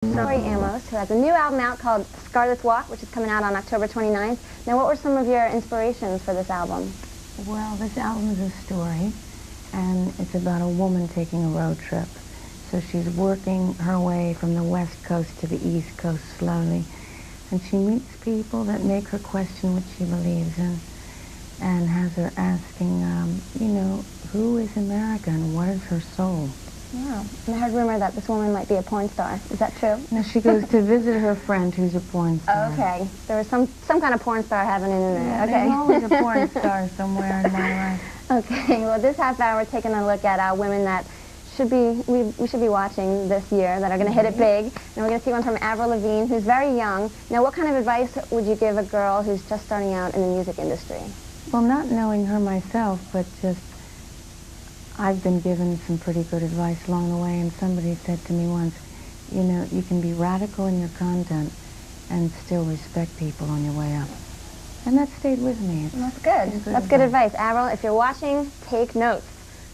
Tori Amos, who has a new album out called Scarlet's Walk, which is coming out on October 29th. Now, what were some of your inspirations for this album? Well, this album is a story, and it's about a woman taking a road trip. So she's working her way from the West Coast to the East Coast slowly, and she meets people that make her question what she believes in, and has her asking, who is America and what is her soul? Wow. And I heard rumor that this woman might be a porn star. Is that true? Now she goes to visit her friend who's a porn star. Okay. There was some kind of porn star happening in there. Yeah, okay. there's always a porn star somewhere in my life. Okay. Well, this half hour, we're taking a look at women that we should be watching this year that are going to hit it big. And we're going to see one from Avril Lavigne, who's very young. Now, what kind of advice would you give a girl who's just starting out in the music industry? Well, not knowing her myself, but just I've been given some pretty good advice along the way, and somebody said to me once, you can be radical in your content and still respect people on your way up. And that stayed with me. That's good. That's good advice. Avril, if you're watching, take notes.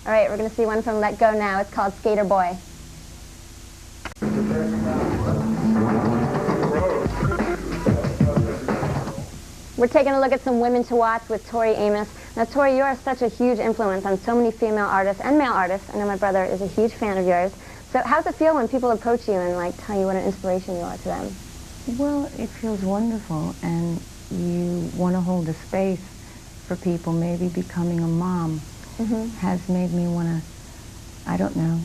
All right, we're going to see one from Let Go Now. It's called Skater Boy. We're taking a look at some women to watch with Tori Amos. Now, Tori, you are such a huge influence on so many female artists and male artists. I know my brother is a huge fan of yours. So how does it feel when people approach you and, tell you what an inspiration you are to them? Well, it feels wonderful, and you want to hold a space for people. Maybe becoming a mom has made me want to,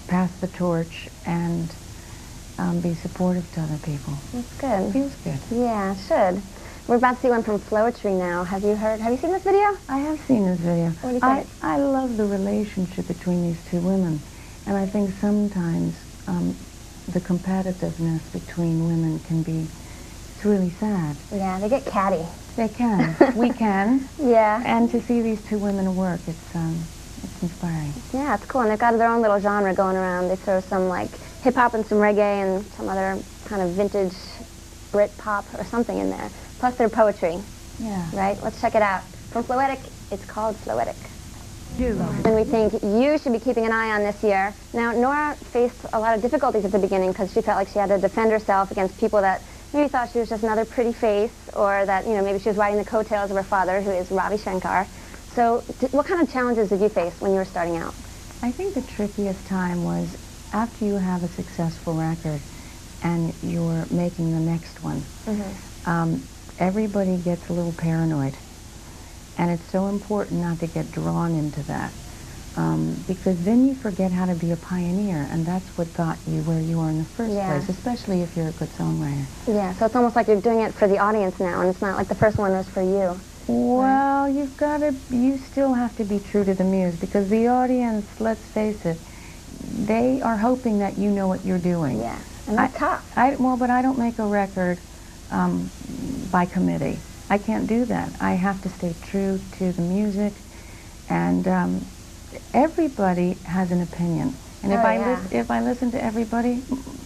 pass the torch and be supportive to other people. That's good. It feels good. Yeah, it should. We're about to see one from Flowetry now. Have you seen this video? I have seen this video. What do you think? I love the relationship between these two women. And I think sometimes the competitiveness between women can be, it's really sad. Yeah, they get catty. They can. We can. Yeah. And to see these two women work, it's inspiring. Yeah, it's cool. And they've got their own little genre going around. They throw some, hip-hop and some reggae and some other kind of vintage Brit pop or something in there. Plus their poetry. Yeah. Right? Let's check it out. From Floetic, it's called Floetic. Do love it. And we think you should be keeping an eye on this year. Now, Nora faced a lot of difficulties at the beginning because she felt like she had to defend herself against people that maybe thought she was just another pretty face, or that, maybe she was riding the coattails of her father, who is Ravi Shankar. So what kind of challenges did you face when you were starting out? I think the trickiest time was after you have a successful record and you're making the next one. Everybody gets a little paranoid, and it's so important not to get drawn into that, because then you forget how to be a pioneer, and that's what got you where you are in the first place, especially if you're a good songwriter. Yeah, so it's almost like you're doing it for the audience now, and it's not like the first one was for you. Well, you still have to be true to the muse, because the audience, let's face it, they are hoping that you know what you're doing. Yeah, and that's tough. But I don't make a record by committee. I can't do that. I have to stay true to the music, and everybody has an opinion. And if I listen to everybody,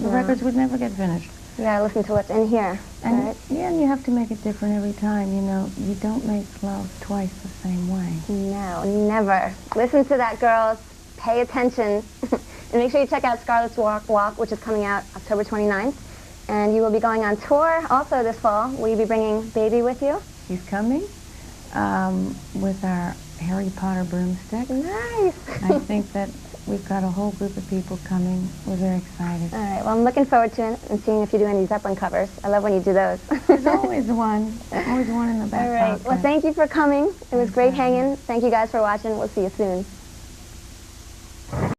the records would never get finished. You gotta listen to what's in here. And right? yeah, and you have to make it different every time. You don't make love twice the same way. No, never. Listen to that, girls. Pay attention. And make sure you check out Scarlet's Walk, which is coming out October 29th. And you will be going on tour also this fall. Will you be bringing Baby with you? She's coming with our Harry Potter broomstick. Nice. I think that we've got a whole group of people coming. We're very excited. All right. Well, I'm looking forward to it and seeing if you do any Zeppelin covers. I love when you do those. There's always one. Always one in the back. All right. pocket. Well, thank you for coming. It was great hanging. Thank you guys for watching. We'll see you soon.